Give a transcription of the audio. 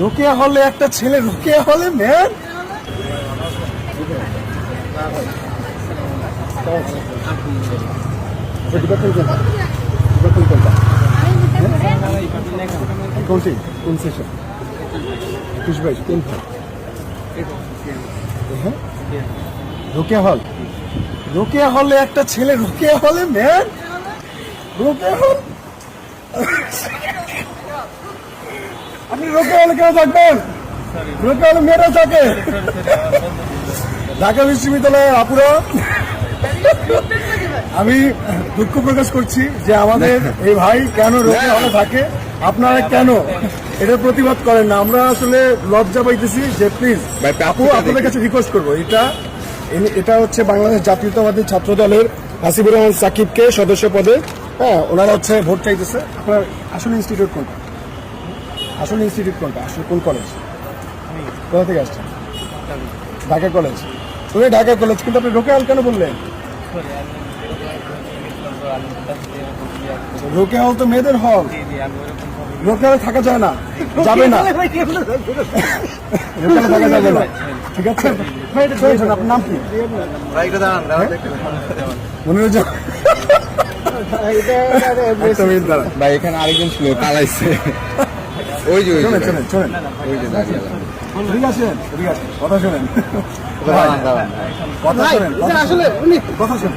রোকেয়া হলে একটা ছেলে, রোকেয়া হলে ম্যান। কোন সেশন? 21-22 কোন হল? রোকেয়া হল। রোকেয়া হলে একটা ছেলে, রোকেয়া হলে ম্যান। রোকেয়া হল। আপনি রোকেয়া হলে কেন থাকবেন? রোকেয়া হলে মেয়েরা থাকে। ঢাকা বিশ্ববিদ্যালয়ের আপুরা, আমি দুঃখ প্রকাশ করছি যে আমাদের এই ভাই কেন রোকেয়া হলে থাকে। আপনারা কেন এটার প্রতিবাদ করেন না? আমরা আসলে লজ্জা পাইতেছি যে প্লিজ আপু আপনাদের কাছে রিকোয়েস্ট করবো, এটা হচ্ছে বাংলাদেশ জাতীয়তাবাদী ছাত্র দলের হাসিবুর রহমান সাকিবকে সদস্য পদে, হ্যাঁ ওনারা হচ্ছে ভোট চাইতেছে। আপনার আসলে ইনস্টিটিউট কোনটা? আসলে ইনস্টিটিউট কোনটা? আসলে কোন কলেজ? কোথা থেকে আসছেন? ঢাকা কলেজ। তুমি ঢাকা কলেজ, কিন্তু আপনি রোকেয়া হল কেন বললেন? রোকেয়া হল তো মেয়েদের হল। রোকেয়া হলে থাকা যায় না, যাবে না। রোকেয়া থাকা যাবে না, ঠিক আছে? আপনার নাম কি? মনিরুজ্জামান। ভাই এখানে আরেকজন ছিল, পালাইছে। ওই যে শোনেন, ঠিক আছে, কথা শোনেন, কথা শোনেন, কথা শোনেন।